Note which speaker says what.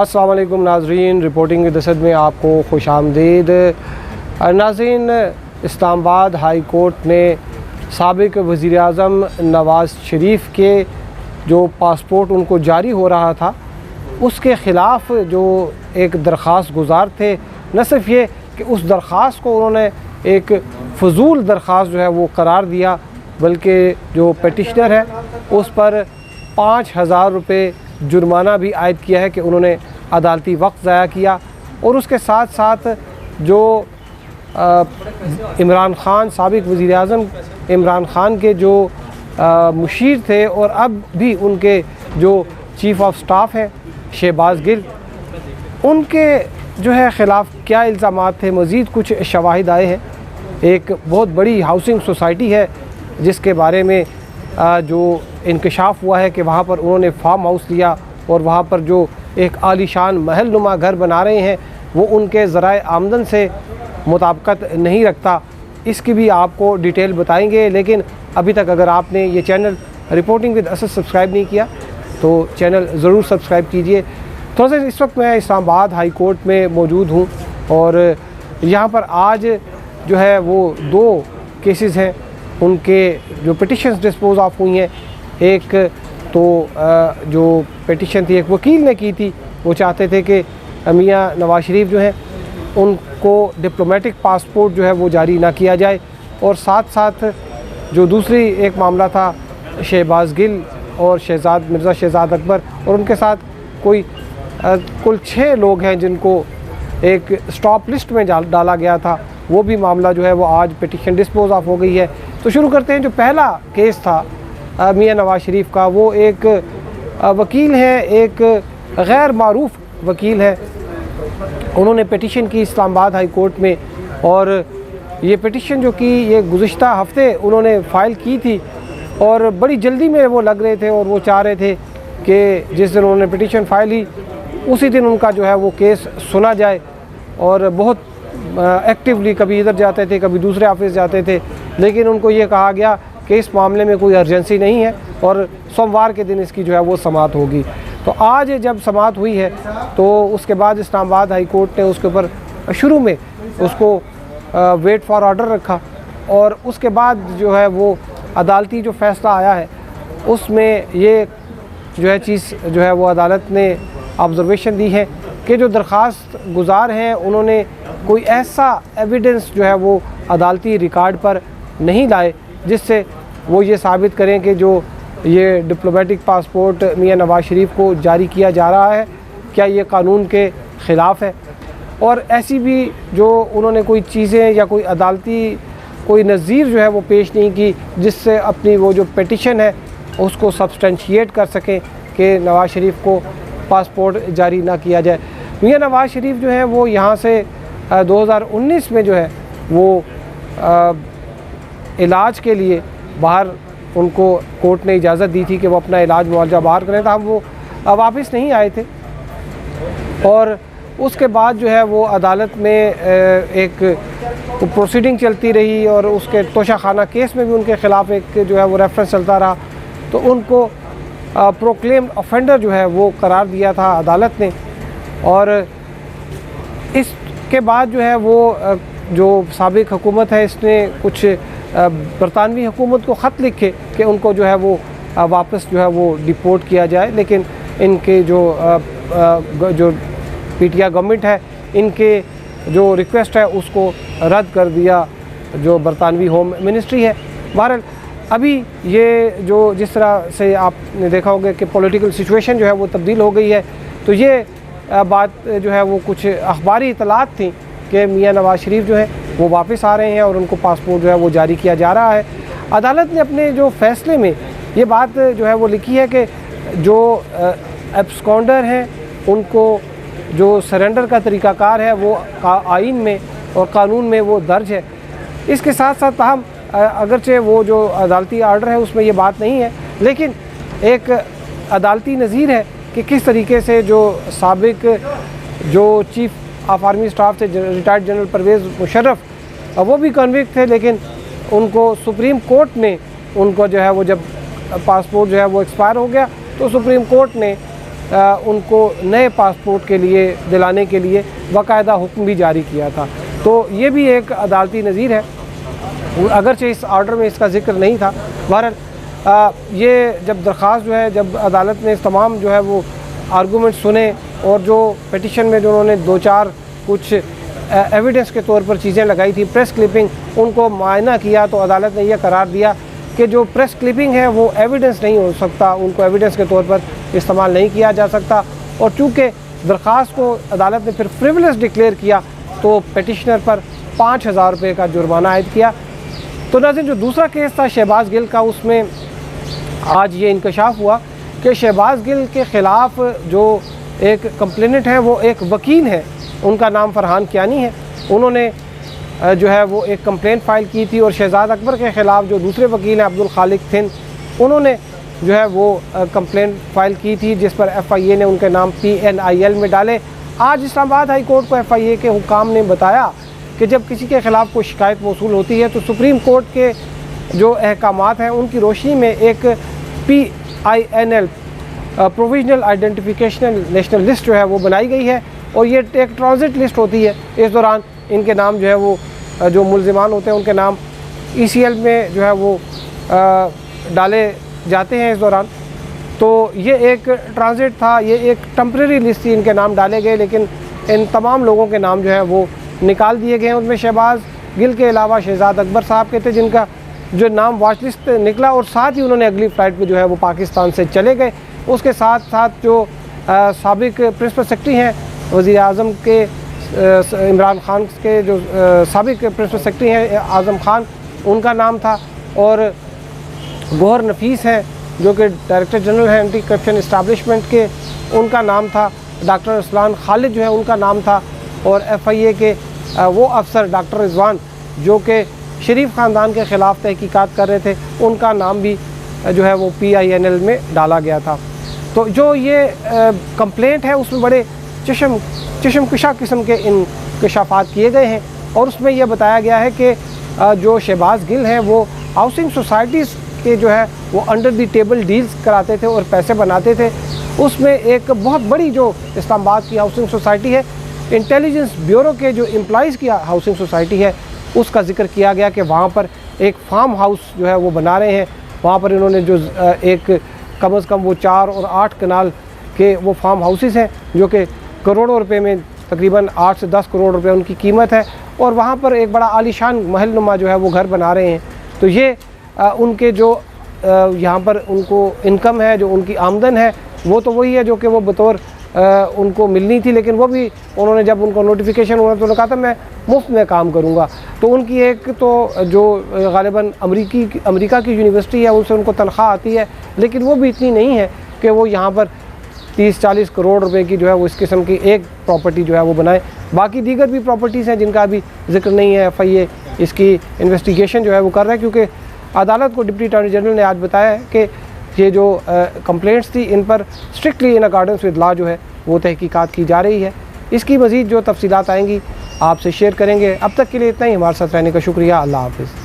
Speaker 1: अस्सलाम वालेकुम नाज़रीन, रिपोर्टिंग विद असद में आपको खुश आमदीद। नाज़रीन, इस्लामाबाद हाई कोर्ट ने साबिक़ वज़ीर आज़म नवाज़ शरीफ के जो पासपोर्ट उनको जारी हो रहा था उसके ख़िलाफ़ जो एक दरख्वास्त गुज़ार थे, न सिर्फ ये कि उस दरख्वास्त को उन्होंने एक फ़जूल दरख्वास्त जो है वो करार दिया, बल्कि जो पेटिशनर है उस पर 5,000 रुपये जुर्माना भी आयद किया है कि उन्होंने अदालती वक्त ज़ाया किया। और उसके साथ साथ जो इमरान ख़ान, साबिक़ वज़ीर आज़म इमरान ख़ान के जो मुशीर थे और अब भी उनके जो चीफ़ ऑफ स्टाफ हैं शहबाज गिल, उनके जो है ख़िलाफ़ क्या इल्ज़ामात थे, मज़ीद कुछ शवाहिद आए हैं। एक बहुत बड़ी हाउसिंग सोसाइटी है जिसके बारे में जो इंकशाफ हुआ है कि वहाँ पर उन्होंने फार्म हाउस लिया और वहाँ पर जो एक आलीशान महल नुमा घर बना रहे हैं वो उनके ज़राए आमदन से मुताबिकत नहीं रखता। इसकी भी आपको डिटेल बताएंगे, लेकिन अभी तक अगर आपने ये channel reporting with Asad subscribe नहीं किया तो चैनल ज़रूर सब्सक्राइब कीजिए। थोड़ा सा इस वक्त मैं इस्लामाबाद हाई कोर्ट में मौजूद हूँ और यहाँ पर आज जो है वो 2 केसेस हैं, उनके जो पिटिशन्स डिस्पोज ऑफ हुई हैं। एक तो जो पिटिशन थी एक वकील ने की थी, वो चाहते थे कि मियां नवाज़ शरीफ जो हैं उनको डिप्लोमेटिक पासपोर्ट जो है वो जारी ना किया जाए। और साथ साथ जो दूसरी एक मामला था शहबाज गिल और मिर्ज़ा शहजाद अकबर, और उनके साथ कोई कुल 6 लोग हैं जिनको एक स्टॉप लिस्ट में डाला गया था। वो भी मामला जो है वो आज पिटिशन डिस्पोज ऑफ हो गई है। तो शुरू करते हैं। जो पहला केस था मियां नवाज़ शरीफ का, वो एक वकील हैं, एक गैर मारूफ वकील है। उन्होंने पिटिशन की इस्लामाबाद हाई कोर्ट में, और ये पिटिशन जो कि ये गुज़िश्ता हफ्ते उन्होंने फ़ाइल की थी और बड़ी जल्दी में वो लग रहे थे और वो चाह रहे थे कि जिस दिन उन्होंने पिटिशन फाइल की उसी दिन उनका जो है वो केस सुना जाए। और बहुत एक्टिवली कभी इधर जाते थे, कभी दूसरे ऑफिस जाते थे, लेकिन उनको ये कहा गया कि इस मामले में कोई अर्जेंसी नहीं है और सोमवार के दिन इसकी जो है वो समाअत होगी। तो आज जब समाअत हुई है तो उसके बाद इस्लामाबाद हाई कोर्ट ने उसके ऊपर शुरू में उसको वेट फॉर ऑर्डर रखा, और उसके बाद जो है वो अदालती जो फ़ैसला आया है उसमें ये जो है चीज़ जो है वो अदालत ने ऑब्ज़र्वेशन दी है कि जो दरख्वास्त गुज़ार हैं उन्होंने कोई ऐसा एविडेंस जो है वो अदालती रिकॉर्ड पर नहीं लाए जिससे वो ये साबित करें कि जो ये डिप्लोमेटिक पासपोर्ट मियां नवाज़ शरीफ को जारी किया जा रहा है क्या ये कानून के ख़िलाफ़ है। और ऐसी भी जो उन्होंने कोई चीज़ें या कोई अदालती कोई नज़ीर जो है वो पेश नहीं की जिससे अपनी वो जो पिटिशन है उसको सब्सटेंशिएट कर सकें कि नवाज़ शरीफ को पासपोर्ट जारी ना किया जाए। मियां नवाज़ शरीफ जो है वो यहाँ से 2019 में जो है वो इलाज के लिए बाहर, उनको कोर्ट ने इजाज़त दी थी कि वो अपना इलाज मुआवजा बाहर करें, तो वो वापस नहीं आए थे। और उसके बाद जो है वो अदालत में एक प्रोसीडिंग चलती रही और उसके तोशाखाना केस में भी उनके ख़िलाफ़ एक जो है वो रेफरेंस चलता रहा, तो उनको प्रोक्लेम्ड ऑफेंडर जो है वो करार दिया था अदालत ने। और इसके बाद जो है वो जो साबिक़ हुकूमत है इसने कुछ बरतानवी हुकूमत को ख़त लिखे कि उनको जो है वो वापस जो है वो डिपोर्ट किया जाए, लेकिन इनके जो पीटीआई गवर्नमेंट है इनके जो रिक्वेस्ट है उसको रद्द कर दिया जो बरतानवी होम मिनिस्ट्री है। बहरहाल अभी ये जो जिस तरह से आपने देखा होगा कि पॉलिटिकल सिचुएशन जो है वो तब्दील हो गई है, तो ये बात जो है वो कुछ अखबारी इतलात थी कि मियां नवाज़ शरीफ जो है वो वापस आ रहे हैं और उनको पासपोर्ट जो है वो जारी किया जा रहा है। अदालत ने अपने जो फ़ैसले में ये बात जो है वो लिखी है कि जो एब्सकॉन्डर हैं उनको जो सरेंडर का तरीक़ाकार है वो आइन में और कानून में वो दर्ज है। इसके साथ साथ ताहम अगरचे वो जो अदालती आर्डर है उसमें ये बात नहीं है, लेकिन एक अदालती नज़ीर है कि किस तरीके से जो साबिक़ जो चीफ़ ऑफ आर्मी स्टाफ थे रिटायर्ड जनरल परवेज़ मुशर्रफ वो भी कन्विक्ट थे, लेकिन उनको सुप्रीम कोर्ट ने उनको जो है वो जब पासपोर्ट जो है वो एक्सपायर हो गया तो सुप्रीम कोर्ट ने उनको नए पासपोर्ट के लिए दिलाने के लिए बाकायदा हुक्म भी जारी किया था। तो ये भी एक अदालती नज़ीर है, अगरचे इस ऑर्डर में इसका ज़िक्र नहीं था। बहरहाल ये जब दरख्वास्त जो है, जब अदालत ने तमाम जो है वो आर्गूमेंट सुने और जो पिटिशन में जो उन्होंने 2-4 कुछ एविडेंस के तौर पर चीज़ें लगाई थी, प्रेस क्लिपिंग, उनको मुआयना किया तो अदालत ने यह करार दिया कि जो प्रेस क्लिपिंग है वो एविडेंस नहीं हो सकता, उनको एविडेंस के तौर पर इस्तेमाल नहीं किया जा सकता। और चूँकि दरख्वास्त को अदालत ने फिर फ्रिवलेस डिक्लेयर किया तो पिटिशनर पर 5,000 रुपये का जुर्माना आयद किया। तो नाज़रीन, जो दूसरा केस था शहबाज गिल का, उसमें आज ये इंकशाफ हुआ कि शहबाज गिल के ख़िलाफ़ जो एक कंप्लेनेंट है वो एक वकील है, उनका नाम फरहान कियानी है। उन्होंने जो है वो एक कंप्लेंट फ़ाइल की थी और शहजाद अकबर के ख़िलाफ़ जो दूसरे वकील हैं अब्दुल खालिक थिन, उन्होंने जो है वो कंप्लेंट फ़ाइल की थी जिस पर FIA ने उनके नाम PNIL में डाले। आज इस्लामाबाद हाई कोर्ट को FIA के हुकाम ने बताया कि जब किसी के ख़िलाफ़ कोई शिकायत मौसूल होती है तो सुप्रीम कोर्ट के जो अहकामात हैं उनकी रोशनी में एक PINL provisional identification national list जो है वो बनाई गई है और ये एक ट्रांजिट लिस्ट होती है। इस दौरान इनके नाम जो है वो जो मुल्ज़िमान होते हैं उनके नाम ECL में जो है वो डाले जाते हैं इस दौरान। तो ये एक ट्रांजिट था, ये एक टेम्परेरी लिस्ट थी, इनके नाम डाले गए, लेकिन इन तमाम लोगों के नाम जो है वो निकाल दिए गए हैं। उनमें शहबाज गिल के अलावा शहजाद अकबर साहब के थे जिनका जो नाम वॉच लिस्ट निकला और साथ ही उन्होंने अगली फ़्लाइट पर जो है वो पाकिस्तान से चले गए। उसके साथ साथ जो साबिक प्रिंसिपल सेक्रेटरी हैं वज़ीर आज़म के इमरान खान के जो साबिक प्रिंसिपल सेक्रेटरी हैं आज़म खान, उनका नाम था, और गौहर नफीस हैं जो कि डायरेक्टर जनरल हैं एंटी करप्शन इस्टेब्लिशमेंट के, उनका नाम था। डॉक्टर असलान खालिद जो है उनका नाम था। और FIA के वो अफसर डॉक्टर रिजवान जो कि शरीफ ख़ानदान के ख़िलाफ़ तहकीकात कर रहे थे, उनका नाम भी जो है वो PINL में डाला गया था। तो जो ये कंप्लेंट है उसमें बड़े चशमकुशा किस्म के इंकशाफात किए गए हैं और उसमें यह बताया गया है कि जो शहबाज गिल हैं वो हाउसिंग सोसाइटीज़ के जो है वो अंडर द टेबल डील्स कराते थे और पैसे बनाते थे। उसमें एक बहुत बड़ी जो इस्लामाबाद की हाउसिंग सोसाइटी है, इंटेलिजेंस ब्यूरो के जो एम्प्लॉइज़ की हाउसिंग सोसाइटी है, उसका जिक्र किया गया कि वहाँ पर एक फार्म हाउस जो है वो बना रहे हैं। वहाँ पर इन्होंने जो एक कम अज़ कम वो 4 और 8 कनाल के वो फार्म हाउसेस हैं जो कि करोड़ों रुपए में, तकरीबन 8 से 10 करोड़ रुपए उनकी कीमत है, और वहाँ पर एक बड़ा आलीशान महलनुमा जो है वो घर बना रहे हैं। तो ये उनके जो यहाँ पर उनको इनकम है, जो उनकी आमदन है, वो तो वही है जो कि वो बतौर उनको मिलनी थी, लेकिन वो भी उन्होंने जब उनको नोटिफिकेशन हुआ तो उन्होंने कहा था मैं मुफ्त में काम करूँगा। तो उनकी एक तो जो ग़ालिबन अमेरिका की यूनिवर्सिटी है उनसे उनको तनख्वाह आती है, लेकिन वो भी इतनी नहीं है कि वो यहाँ पर 30-40 करोड़ रुपए की जो है वो इस किस्म की एक प्रॉपर्टी जो है वो बनाए। बाकी दीगर भी प्रॉपर्टीज़ हैं जिनका भी जिक्र नहीं है। FIA इसकी इन्वेस्टिगेशन जो है वो कर रहा है, क्योंकि अदालत को डिप्टी अटॉर्नी जनरल ने आज बताया है कि ये जो कंप्लेंट्स थी इन पर strictly in accordance with law जो है वो तहकीकात की जा रही है। इसकी मज़ीद जो तफसीलात आएंगी आपसे शेयर करेंगे। अब तक के लिए इतना ही। हमारे साथ रहने का शुक्रिया। अल्लाह हाफ़िज़।